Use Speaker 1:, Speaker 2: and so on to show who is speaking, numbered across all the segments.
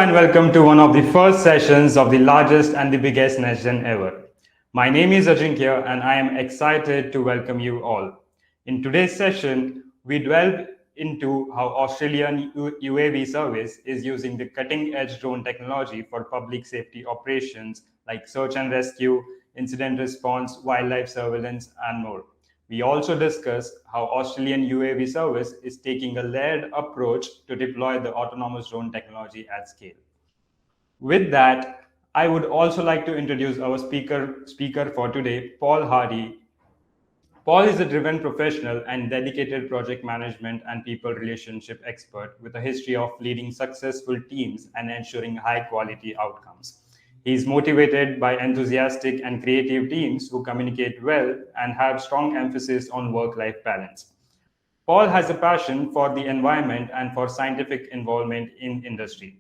Speaker 1: and welcome to one of the first sessions of the largest and the biggest NestGen ever. My name is Ajinkya and I am excited to welcome you all. In today's session, we delve into how Australian UAV service is using the cutting-edge drone technology for public safety operations like search and rescue, incident response, wildlife surveillance, and more. We also discuss how Australian UAV service is taking a layered approach to deploy the autonomous drone technology at scale. With that, I would also like to introduce our speaker for today, Paul Hardy. Paul is a driven professional and dedicated project management and people relationship expert with a history of leading successful teams and ensuring high quality outcomes. He is motivated by enthusiastic and creative teams who communicate well and have strong emphasis on work life balance. Paul has a passion for the environment and for scientific involvement in industry.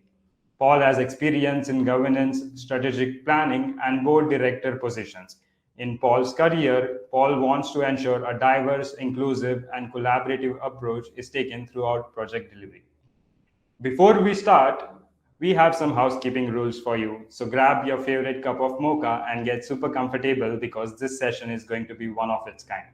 Speaker 1: Paul has experience in governance, strategic planning, and board director positions. In Paul's career, Paul wants to ensure a diverse, inclusive, and collaborative approach is taken throughout project delivery. Before we start, we have some housekeeping rules for you. So grab your favorite cup of mocha and get super comfortable because this session is going to be one of its kind.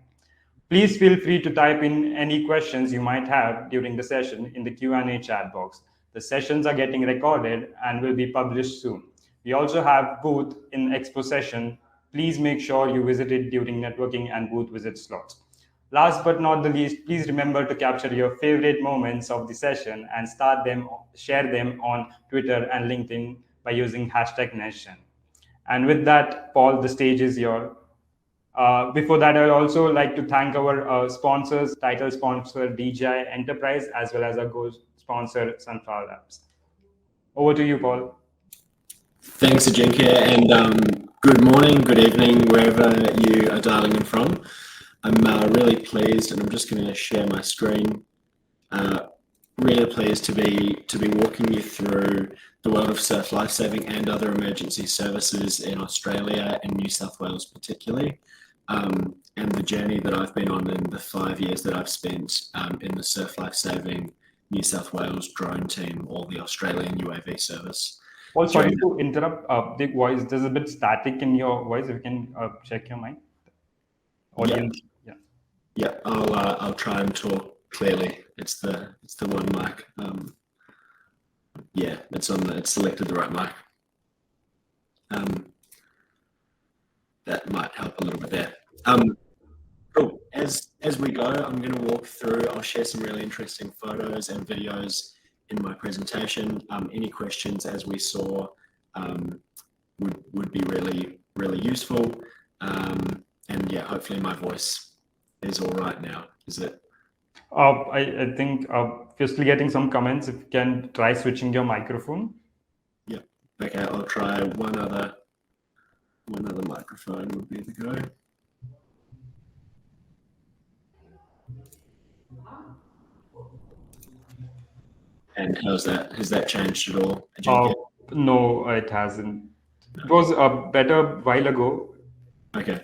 Speaker 1: Please feel free to type in any questions you might have during the session in the Q&A chat box. The sessions are getting recorded and will be published soon. We also have booth in Expo session. Please make sure you visit it during networking and booth visit slots. Last but not the least, please remember to capture your favorite moments of the session and share them on Twitter and LinkedIn by using hashtag NestGen. And with that, Paul, the stage is yours. Before that, I would also like to thank our sponsors, title sponsor DJI Enterprise, as well as our co-sponsor Sunflower Labs. Over to you, Paul.
Speaker 2: Thanks, Ajinkya, and good morning, good evening, wherever you are dialing in from. I'm really pleased, and I'm just going to share my screen. Really pleased to be walking you through the world of surf lifesaving and other emergency services in Australia and New South Wales particularly. And the journey that I've been on in the 5 years that I've spent in the Surf Lifesaving New South Wales drone team or the Australian UAV service.
Speaker 1: Paul, sorry to interrupt. The voice, there's a bit static in your voice. If you can check your mic. Audience.
Speaker 2: Yeah. I'll try and talk clearly. It's the one mic. It's selected the right mic. That might help a little bit there. Cool. As we go, I'm going to walk through. I'll share some really interesting photos and videos in my presentation. Any questions, as we saw, would be really useful. And yeah, hopefully my voice is all right now. Is it?
Speaker 1: I think we're still getting some comments. If you can try switching your microphone.
Speaker 2: Yeah. Okay. I'll try one other microphone would be the go. And how's that? Has that changed at all?
Speaker 1: No, it hasn't. It was better a while ago.
Speaker 2: Okay.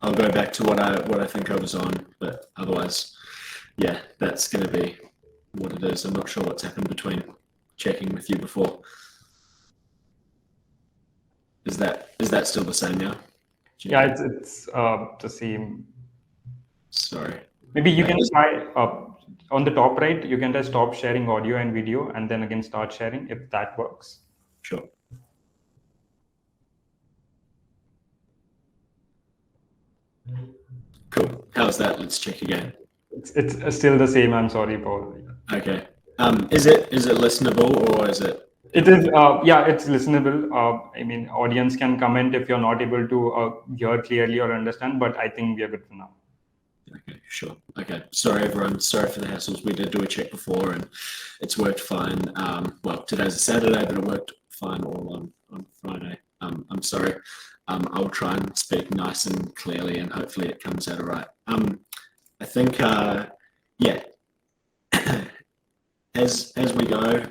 Speaker 2: I'll go back to what I think I was on, but otherwise, yeah, that's going to be what it is. I'm not sure what's happened between checking with you before. Is that still the same now?
Speaker 1: Yeah, it's the same.
Speaker 2: Sorry.
Speaker 1: Maybe you can try on the top right. You can just stop sharing audio and video, and then again start sharing if that works.
Speaker 2: Sure. Cool. How's that? Let's check again.
Speaker 1: It's still the same. I'm sorry, Paul.
Speaker 2: Okay. Is it listenable or is it?
Speaker 1: It is. Yeah, it's listenable. I mean, audience can comment if you're not able to hear clearly or understand. But I think we are good for now.
Speaker 2: Okay, sure. Okay. Sorry, everyone. Sorry for the hassles. We did do a check before, and it's worked fine. Well, today's a Saturday, but it worked fine all on Friday. I'm sorry. I'll try and speak nice and clearly, and hopefully it comes out all right. I think, yeah. As we go,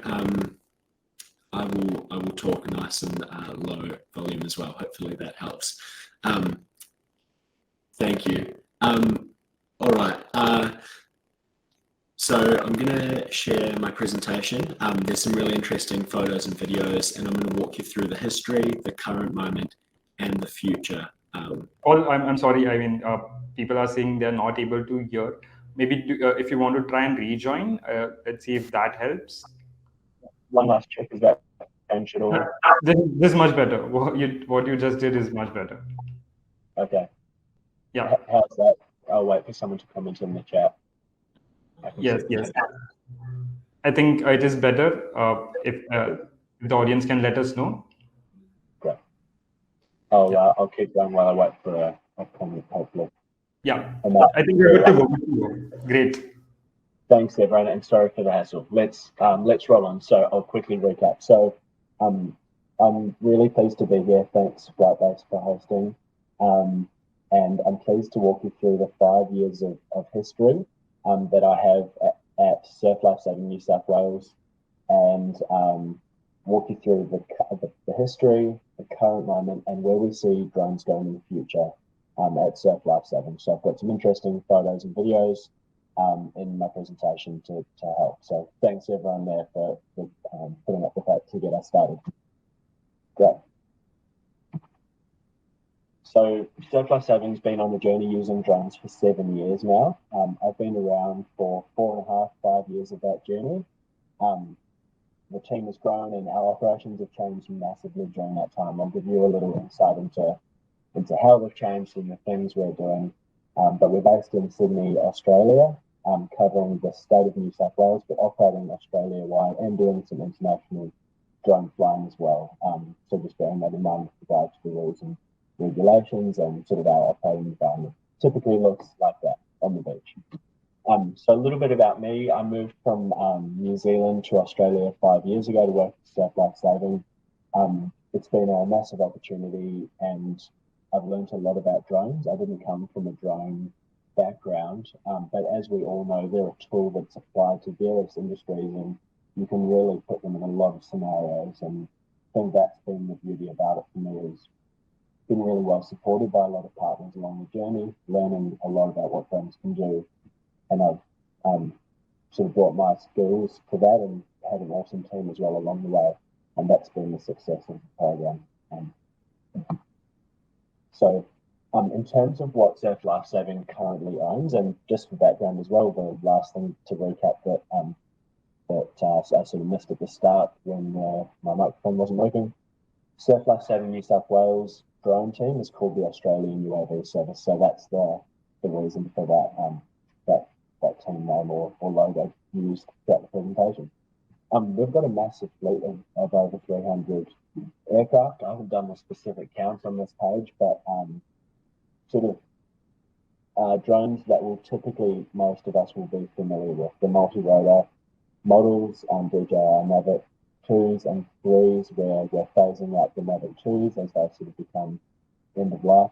Speaker 2: I will talk nice and low volume as well. Hopefully that helps. Thank you. All right. So I'm going to share my presentation. There's some really interesting photos and videos, and I'm going to walk you through the history, the current moment, and the future.
Speaker 1: I'm sorry. I mean, people are saying they're not able to hear. Maybe if you want to try and rejoin, let's see if that helps.
Speaker 3: One last check, is that changed at all?
Speaker 1: This is much better. What you just did is much better.
Speaker 3: Okay.
Speaker 1: Yeah.
Speaker 3: How's that? I'll wait for someone to comment in the chat.
Speaker 1: Yes. I think it is better if the audience can let us know.
Speaker 3: Great. I'll keep going while I wait for a comment, hopefully.
Speaker 1: Yeah. I think we're good to go. Great.
Speaker 3: Thanks, everyone, and sorry for the hassle. Let's roll on. So I'll quickly recap. So I'm really pleased to be here. Thanks, Flightbase, for hosting. And I'm pleased to walk you through the 5 years of history that I have at Surf Life Saving New South Wales, and walk you through the history, the current moment, and where we see drones going in the future at Surf Life Saving. So I've got some interesting photos and videos in my presentation to help. So thanks everyone there for putting up the fact to get us started. Great. So Surf Life Saving's been on the journey using drones for 7 years now. I've been around for 4.5, 5 years of that journey. The team has grown and our operations have changed massively during that time. I'll give you a little insight into how they've changed and the things we're doing. But we're based in Sydney, Australia, covering the state of New South Wales, but operating Australia-wide and doing some international drone flying as well. So just bearing that in mind with regard to the rules and regulations and sort of our operating environment. Typically looks like that on the beach. So a little bit about me. I moved from New Zealand to Australia 5 years ago to work at Surf Life Saving. It's been a massive opportunity and I've learned a lot about drones. I didn't come from a drone background, but as we all know, they're a tool that's applied to various industries and you can really put them in a lot of scenarios. And I think that's been the beauty about it for me, is been really well supported by a lot of partners along the journey, learning a lot about what drones can do. And I've sort of brought my skills to that and had an awesome team as well along the way. And that's been the success of the program. So in terms of what Surf Life Saving currently owns, and just for background as well, the last thing to recap that I sort of missed at the start when my microphone wasn't working. Surf Life Saving New South Wales drone team is called the Australian UAV Service. So that's the reason for that team name or logo used throughout the presentation. We've got a massive fleet of over 300 aircraft. I haven't done the specific count on this page, but sort of drones that will typically most of us will be familiar with. The multi-rotor models, DJI Mavic 2s and 3s, where we're phasing out the Mavic 2s as they sort of become end of life.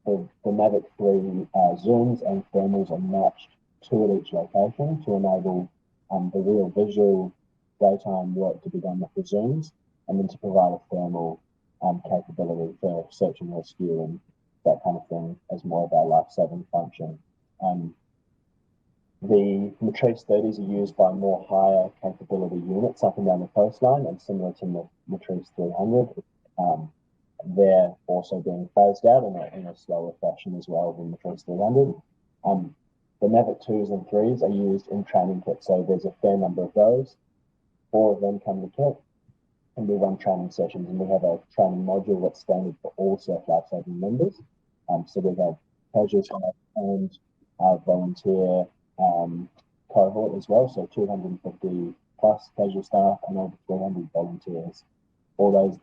Speaker 3: The Mavic 3 zooms and thermals are matched to at each location to enable the real visual daytime work to be done with the zooms, and then to provide a thermal capability for search and rescue and that kind of thing as more of our life-saving function. The Matrice 30s are used by more higher capability units up and down the coastline, and similar to the Matrice 300, they're also being phased out in a slower fashion as well than the Matrice 300. The Mavic 2s and 3s are used in training kits, so there's a fair number of those. 4 of them come in the kit, and we run training sessions, and we have a training module that's standard for all Surf Life Saving members. So we have casual staff and volunteer cohort as well, so 250 plus casual staff and over 300 volunteers. Although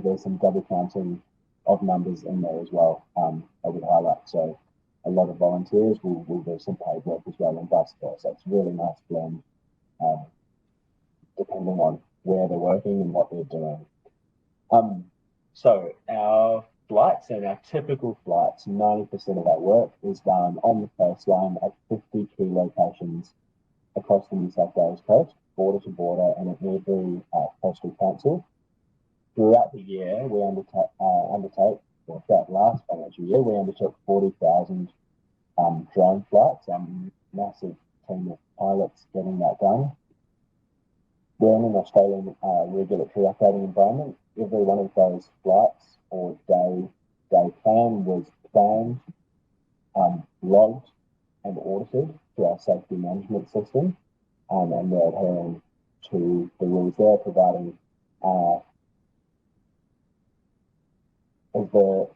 Speaker 3: there's some double counting of numbers in there as well, I would highlight. So a lot of volunteers will do some paid work as well, and vice versa. It's a really nice blend, depending on where they're working and what they're doing. So our flights and our typical flights, 90% of our work is done on the coastline at 50 key locations across the New South Wales coast, border to border, and at every coastal council. Throughout the year, we throughout last financial year, we undertook 40,000 drone flights, massive team of pilots getting that done. We're in an Australian regulatory operating environment. Every one of those flights or day plan was planned, logged, and audited through our safety management system, and we're adhering to the rules there, providing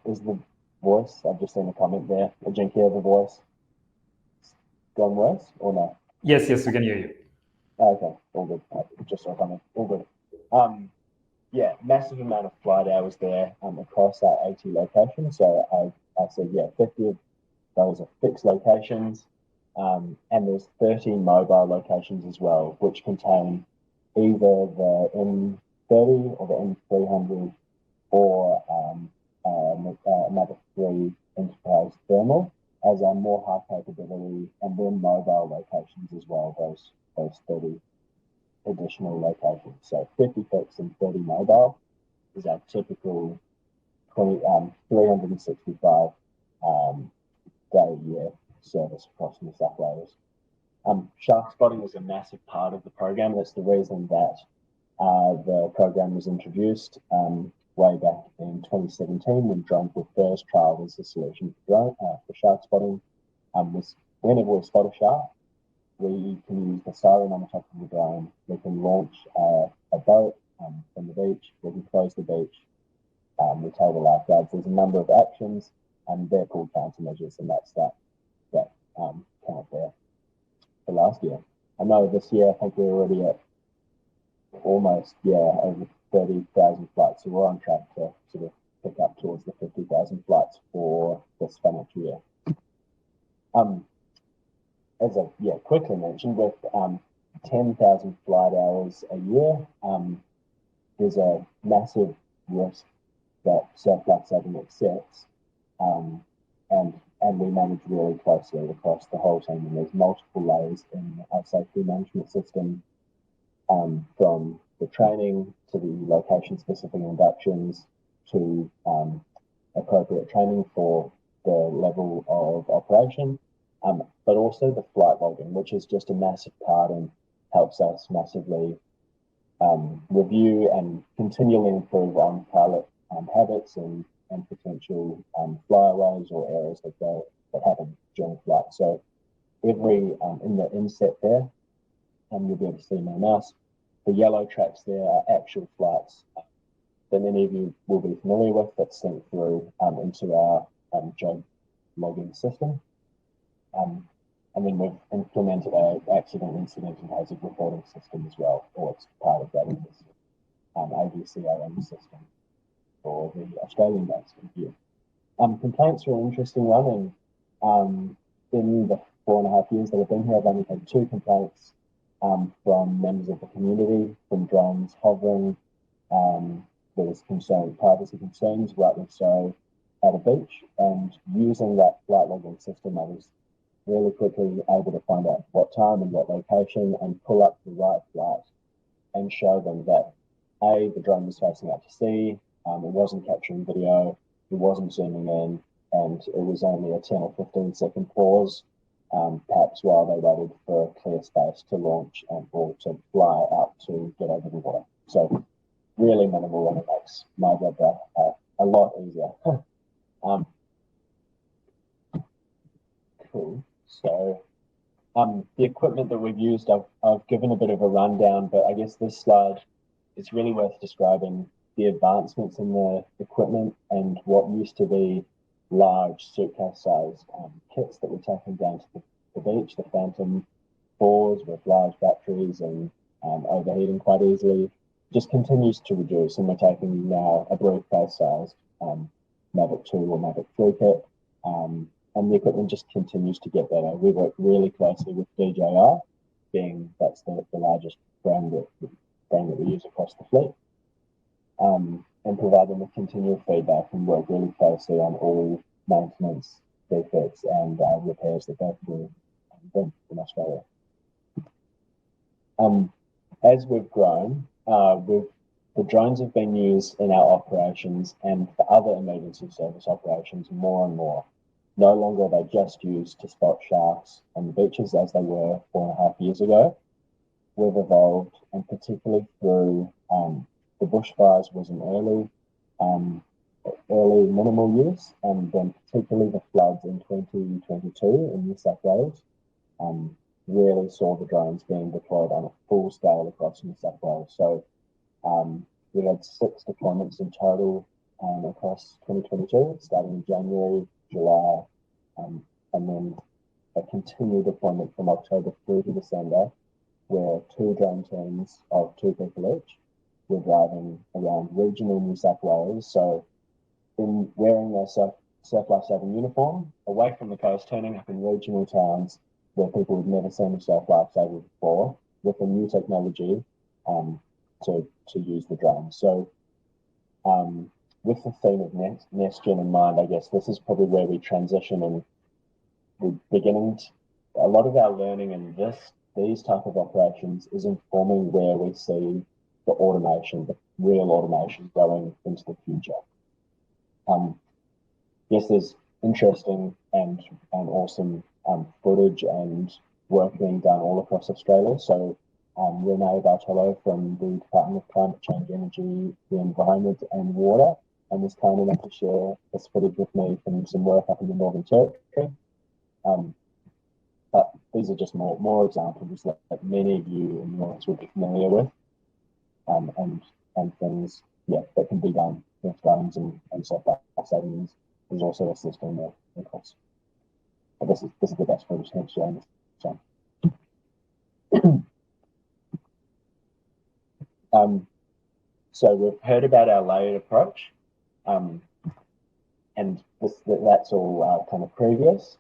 Speaker 3: is the voice, I've just seen a comment there, Jinky, the voice gone worse or no?
Speaker 1: Yes, we can hear you.
Speaker 3: Okay, all good. Just saw a comment, all good. Yeah, massive amount of flight hours there across our 80 locations. So I said, 50 of those are fixed locations, and there's 13 mobile locations as well, which contain either the M30 or the M300 or another 3 enterprise thermal as our more high capability, and then mobile locations as well, those 30 additional locations. So 50 fixed and 30 mobile is our typical 365 day a year service across New South Wales. Shark spotting was a massive part of the program. That's the reason that the program was introduced way back in 2017 when drones were first trialed as a solution for shark spotting. Was whenever we spot a shark, we can use the siren on the top of the drone. We can launch a boat from the beach. We can close the beach. We tell the lifeguards. There's a number of actions, and they're called countermeasures, and that's that count there for last year. I know this year, I think we're already at almost, over 30,000 flights. So we're on track to sort of pick up towards the 50,000 flights for this financial year. As I quickly mentioned, with 10,000 flight hours a year, there's a massive risk that Surf Life Saving accepts, and we manage really closely across the whole team. And there's multiple layers in our safety management system, from the training to the location-specific inductions to appropriate training for the level of operation, but also the flight logging, which is just a massive part and helps us massively review and continually improve on pilot habits and potential flyaways or errors that happen during flight. So every in the inset there, you'll be able to see my mouse. The yellow tracks there are actual flights that many of you will be familiar with that sync through into our job logging system. And then we've implemented an accident, incident, and hazard reporting system as well, or it's part of that AVCRM system for the Australian-based review. Complaints are an interesting one, and in the 4.5 years that I've been here, I've only had 2 complaints from members of the community, from drones hovering. There was privacy concerns, rightly so, at a beach, and using that flight logging system, I was really quickly able to find out what time and what location and pull up the right flight and show them that the drone was facing out to sea, it wasn't capturing video, it wasn't zooming in, and it was only a 10 or 15 second pause, perhaps while they waited for a clear space to launch or to fly out to get over the water. So really minimal, and it makes my job a lot easier. Cool. So the equipment that we've used, I've given a bit of a rundown, but I guess this slide, it's really worth describing the advancements in the equipment and what used to be large suitcase-sized kits that were taken down to the beach, the Phantom 4s with large batteries and overheating quite easily, just continues to reduce, and we're taking now a briefcase-sized Mavic 2 or Mavic 3 kit, and the equipment just continues to get better. We work really closely with DJI, that's the largest brand that we use across the fleet, and provide them with continual feedback and work really closely on all maintenance, defects, and repairs that they're doing in Australia. As we've grown, the drones have been used in our operations and for other emergency service operations more and more. no longer are they just used to spot sharks on the beaches as they were 4.5 years ago. We've evolved, and particularly through the bushfires was an early minimal use, and then particularly the floods in 2022 in New South Wales really saw the drones being deployed on a full scale across New South Wales. So we had 6 deployments in total across 2022, starting in January, July, and then a continued deployment from October through to December, where 2 drone teams of 2 people each were driving around regional New South Wales. So in wearing their surf lifesaving uniform, away from the coast, turning up in regional towns where people had never seen a surf lifesaver before, with the new technology to use the drone. So with the theme of NestGen in mind, I guess this is probably where we transition, and we're beginning a lot of our learning in these type of operations is informing where we see the automation, the real automation going into the future. Yes, there's interesting and awesome footage and work being done all across Australia. So Renee Bartolo from the Department of Climate Change, Energy, the Environment and Water, and was kind enough to share this footage with me from some work up in the Northern Territory. But these are just more examples that many of you in the audience will be familiar with, and things that can be done with drones and software savings. There's also a system there, of course. But this is the best footage to share. So we've heard about our layered approach, and that's all kind of previous.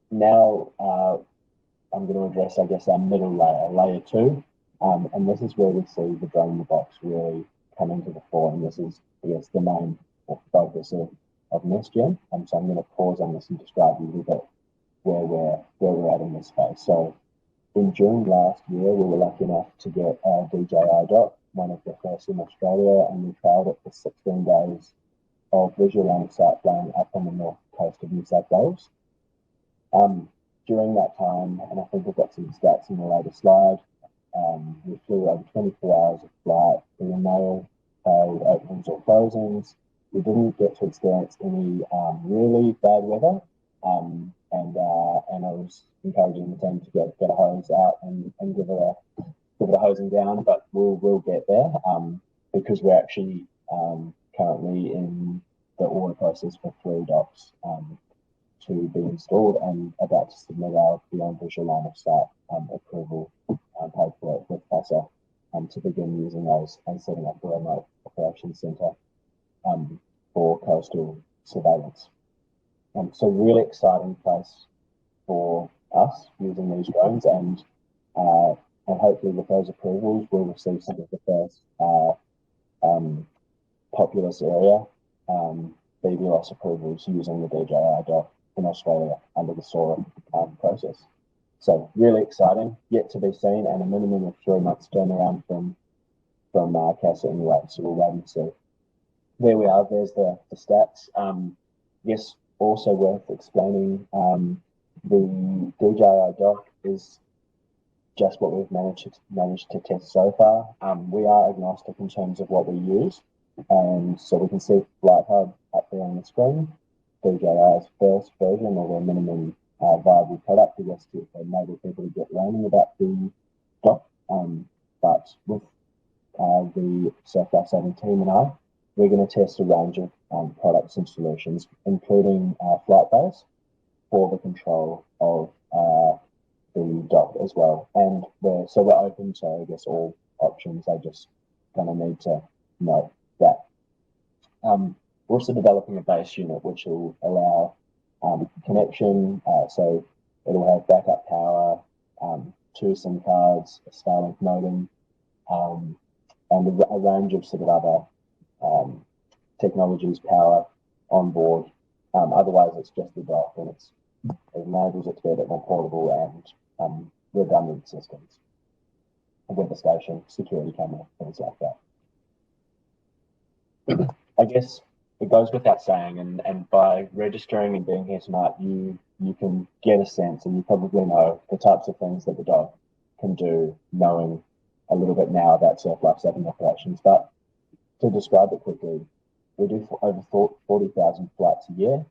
Speaker 3: Now I'm going to address, I guess, our middle layer, layer 2, and this is where we see the drone in the box really come into the fore, and this is, I guess, the main focus of NestGen. So I'm going to pause on this and describe a little bit where we're at in this space. So in June last year, we were lucky enough to get our DJI dock, one of the first in Australia, and we trialled it for 16 days of visual line of sight flying up on the north coast of New South Wales. During that time, and I think we've got some stats in the later slide, we flew over 24 hours of flight. There were no failed openings or closings. We didn't get to experience any really bad weather, and I was encouraging the team to get a hose out and give it a hosing down, but we'll get there because we're actually currently in the order process for 3 docks to be installed and about to submit our beyond visual line of sight approval paperwork with PASA to begin using those and setting up a remote operations centre for coastal surveillance. So really exciting place for us using these drones, and hopefully with those approvals we'll receive some of the first populous area BVLOS approvals using the DJI dock in Australia under the SORA process. So really exciting, yet to be seen, and a minimum of 3 months turnaround from CASA anyway, so we'll wait and see. There we are, there's the stats. Yes, also worth explaining, the DJI dock is just what we've managed to test so far. We are agnostic in terms of what we use, and so we can see Flight Hub up there on the screen, DJI's first version of a minimum viable product, I guess, to enable people to get learning about the dock. But with the Surf Lifesaving team and I, we're going to test a range of products and solutions, including flight base for the control of the dock as well. And we're open to, I guess, all options. I just kind of need to note that. We're also developing a base unit which will allow connection, so it'll have backup power, 2 SIM cards, a Starlink modem, and a range of sort of other technologies, power on board. Otherwise, it's just the dock, and it enables it to be a bit more portable and redundant systems, a weather station, security camera, things like that. I guess it goes without saying, and by registering and being here tonight, you can get a sense, and you probably know the types of things that the dog can do, knowing a little bit now about surf life saving operations. But to describe it quickly, we do over 40,000 flights a year.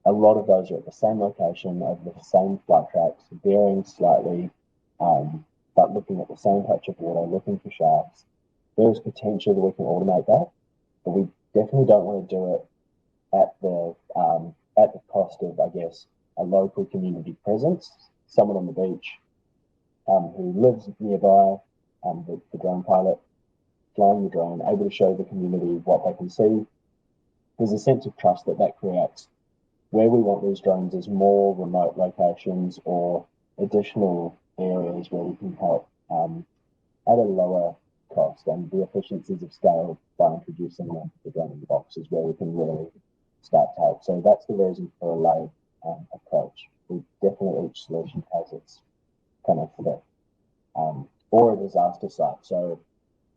Speaker 3: A lot of those are at the same location, over the same flight tracks, varying slightly, but looking at the same patch of water, looking for sharks. There is potential that we can automate that, but we definitely don't want to do it at the cost of, I guess, a local community presence. Someone on the beach who lives nearby, the drone pilot flying the drone, able to show the community what they can see. There's a sense of trust that creates. Where we want these drones is more remote locations or additional areas where we can help at a lower cost, and the efficiencies of scale by introducing the drone in the box is where we can really start to help. So that's the reason for a layered approach. Definitely each solution has its kind of fit. Or a disaster site. So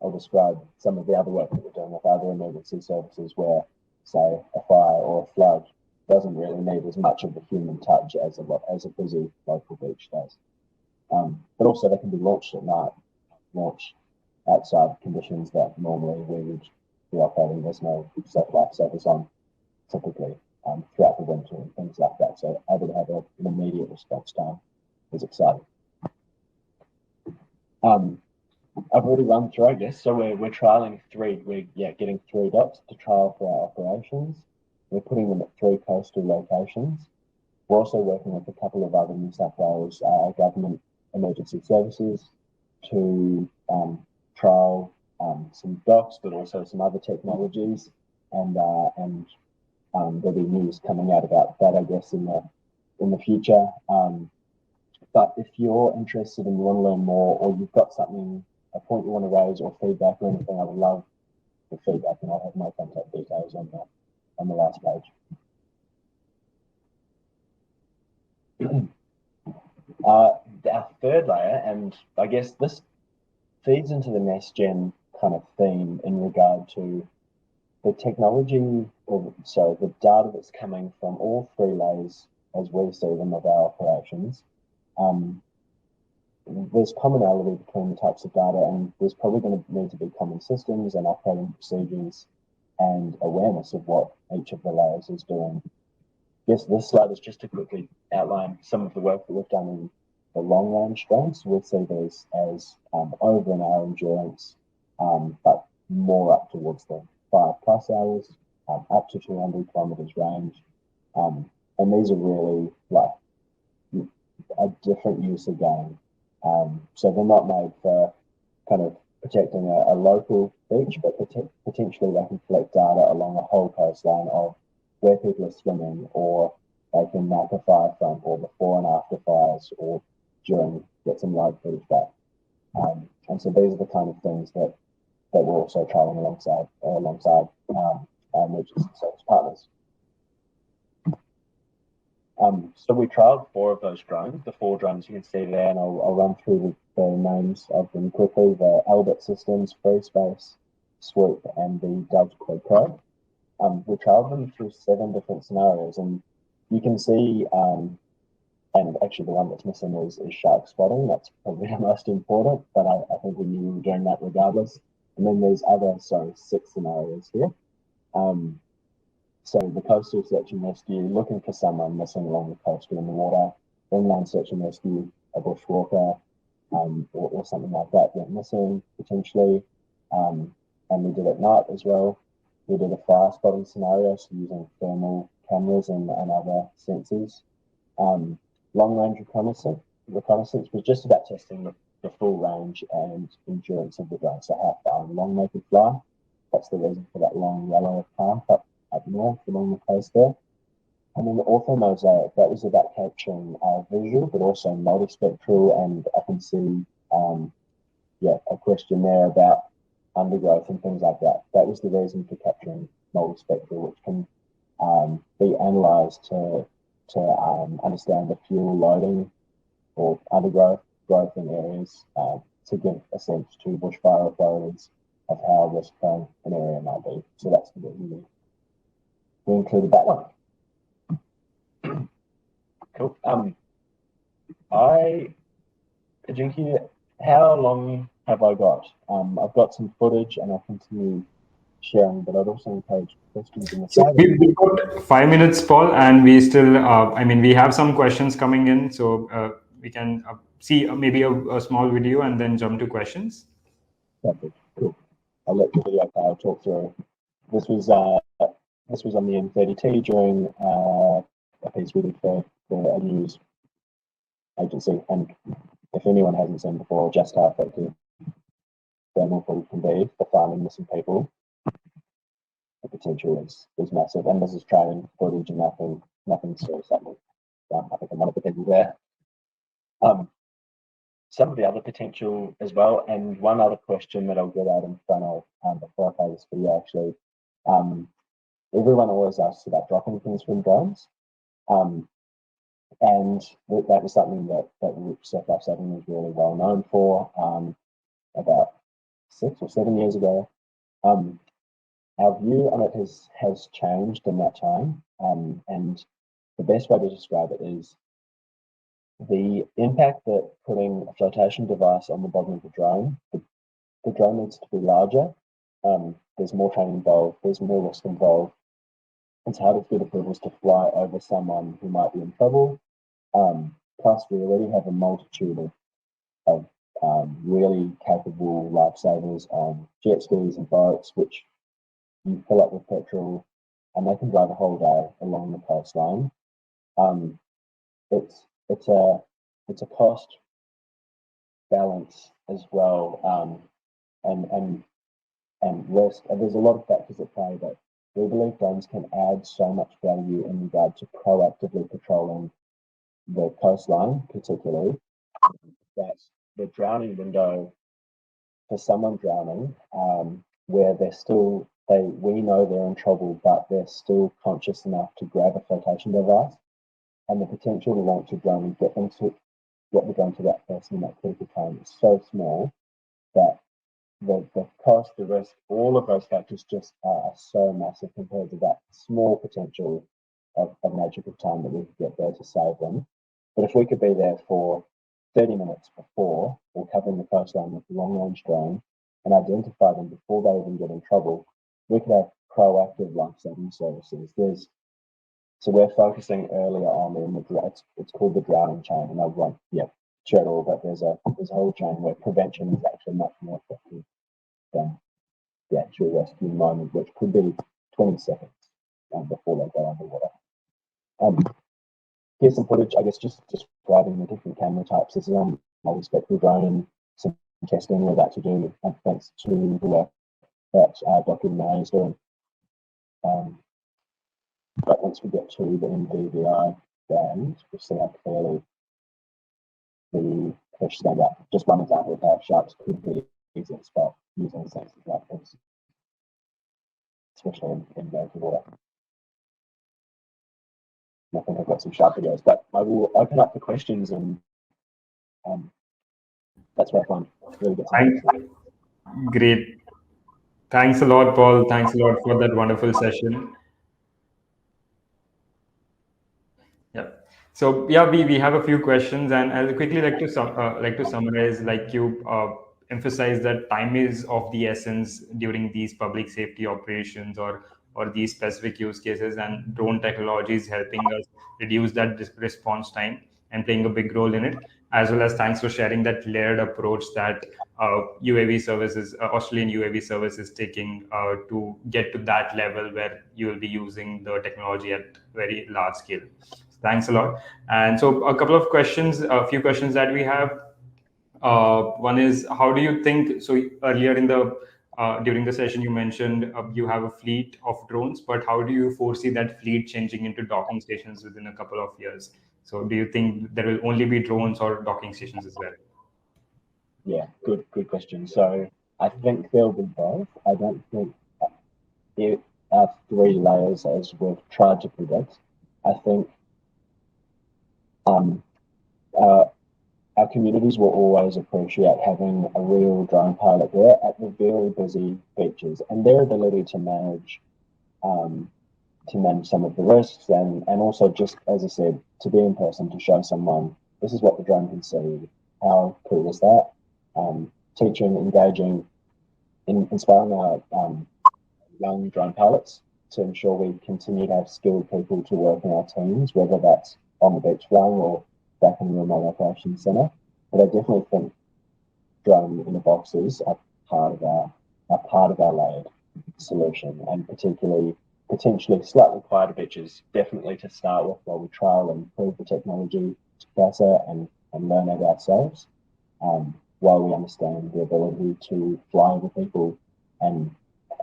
Speaker 3: I'll describe some of the other work that we're doing with other emergency services where, say, a fire or a flood doesn't really need as much of the human touch as a busy local beach does. But also they can be launched at night, launched outside conditions that normally we would be operating. There's no surf life savers on typically throughout the winter and things like that. So able to have an immediate response time is exciting. I've already run through, I guess. So we're trialing getting 3 dots to trial for our operations. We're putting them at 3 coastal locations. We're also working with a couple of other New South Wales government emergency services to trial some docks, but also some other technologies, and there'll be news coming out about that, I guess, in the future. But if you're interested and you want to learn more, or you've got a point you want to raise, or feedback or anything, I would love the feedback, and I'll have my contact details on the last page. Our third layer, and I guess this feeds into the NestGen kind of theme in regard to the technology, the data that's coming from all 3 layers as we see them of our operations. There's commonality between the types of data, and there's probably going to need to be common systems and operating procedures and awareness of what each of the layers is doing. Yes, this slide is just to quickly outline some of the work that we've done in the long range drones. We see these as over an hour endurance, but more up towards the 5+ hours, up to 200 kilometers range. And these are really like a different use again. So they're not made for kind of protecting a local beach, but potentially they can collect data along a whole coastline of where people are swimming, or they can map a fire front, or before and after fires, or during, get some live footage back. And so these are the kind of things that we're also trialing alongside emergency service partners. So we trialed 4 of those drones, the 4 drones you can see there, and I'll run through the names of them quickly. The Albert Systems, Free Space, Swoop, and the Dove Quad Pro. We trialed them through 7 different scenarios, and you can see, and actually the one that's missing is shark spotting. That's probably the most important, but I think we knew we were doing that regardless. And then there's 6 scenarios here. So the coastal search and rescue, looking for someone missing along the coast or in the water. Inland search and rescue, a bushwalker, or something like that went missing potentially. And we did at night as well. We did a fire spotting scenario, so using thermal cameras and other sensors. Long range reconnaissance was just about testing the full range and endurance of the drone. So how far and long they could fly. That's the reason for that long yellow path up north along the coast there. And then the orthomosaic, that was about capturing visual, but also multispectral, and I can see a question there about undergrowth and things like that. That was the reason for capturing multispectral, which can be analysed to understand the fuel loading or undergrowth growth in areas to give a sense to bushfire authorities of how risk prone an area might be. So that's the bit we we included that one. Cool. Jinky, how long have I got? I've got some footage and I'll continue sharing, but I'd also encourage questions in the
Speaker 1: So
Speaker 3: side.
Speaker 1: we've got 5 minutes, Paul, and we still, we have some questions coming in, so we can see maybe a small video and then jump to questions.
Speaker 3: Perfect. Cool. I'll let the video player talk through. This was on the N30T during a piece we did for a news agency, and if anyone hasn't seen before just how effective thermal footage can be for finding missing people, the potential is massive. And this is training footage and nothing serious happening. I think I'm one of the people there. Some of the other potential as well, and one other question that I'll get out in front of before I play this video actually. Everyone always asks about dropping things from drones. And that was something that Surf Life 7 was really well known for about 6 or 7 years ago. Our view on it has changed in that time, and the best way to describe it is the impact that putting a flotation device on the bottom of the drone, the drone needs to be larger. There's more training involved, there's more risk involved. It's harder to get approvals to fly over someone who might be in trouble. Plus, we already have a multitude of really capable lifesavers on jet skis and boats, which you fill up with petrol and they can drive a whole day along the coastline. It's a cost balance as well, and risk. And there's a lot of factors at play, but we believe drones can add so much value in regard to proactively patrolling the coastline, particularly, that the drowning window for someone drowning, where we know they're in trouble, but they're still conscious enough to grab a flotation device, and the potential to launch a drone and get the drone to that person in that critical time is so small that the cost, the risk, all of those factors just are so massive compared to that small potential of magical time that we could get there to save them. But if we could be there for 30 minutes before, or covering the coastline with a long-range drone and identify them before they even get in trouble, we could have proactive life-saving services. So we're focusing earlier on in it's called the drowning chain, and I won't share it all, but there's a whole chain where prevention is actually much more effective than the actual rescue moment, which could be 20 seconds before they go underwater. Here's some footage, I guess, just describing the different camera types. This is on multi-spectral drone and some testing we're about to do, thanks to the work that Dr. May is doing. But once we get to the NVVI band, we'll see how clearly the fish stand up. Just one example of how sharks could be easy to spot using sensors like this, especially in dirty water. I think I've got some sharp videos, but I will open up the questions, and that's where I find really good.
Speaker 1: Great. Thanks a lot, Paul. Thanks a lot for that wonderful session. Yeah. So we have a few questions, and I'll quickly like to summarize. Like you emphasize that time is of the essence during these public safety operations or these specific use cases, and drone technology is helping us reduce that response time and playing a big role in it. As well as thanks for sharing that layered approach that UAV services, Australian UAV service is taking to get to that level where you will be using the technology at very large scale. Thanks a lot. And so a couple of questions, a few questions that we have. One is, how do you think, so earlier in the during the session you mentioned you have a fleet of drones, but how do you foresee that fleet changing into docking stations within a couple of years? So do you think there will only be drones or docking stations as well?
Speaker 3: Yeah, good question. So I think there'll be both. I don't think it are 3 layers as we've tried to predict. I think our communities will always appreciate having a real drone pilot there at the very busy beaches, and their ability to manage manage some of the risks, and also just, as I said, to be in person to show someone this is what the drone can see. How cool is that? Teaching, engaging, inspiring our young drone pilots to ensure we continue to have skilled people to work in our teams, whether that's on the beach run or back in the remote operations centre. But I definitely think drone in the boxes are part of our layered solution, and potentially slightly quieter beaches, definitely to start with while we trial and prove the technology better and learn it ourselves, while we understand the ability to fly over people and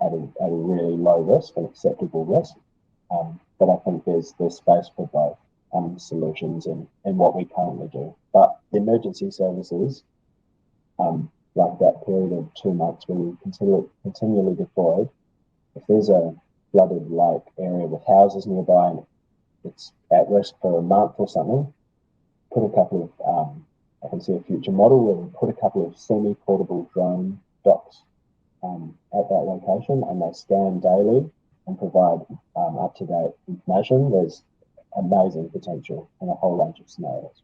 Speaker 3: at a really low risk, an acceptable risk. But I think there's space for both solutions in what we currently do. But the emergency services, like that period of 2 months where we continually deployed, if there's a flooded lake area with houses nearby and it's at risk for a month or something, put a couple of, I can see a future model where we put a couple of semi-portable drone docks at that location, and they scan daily and provide up-to-date information. There's amazing potential in a whole range of scenarios.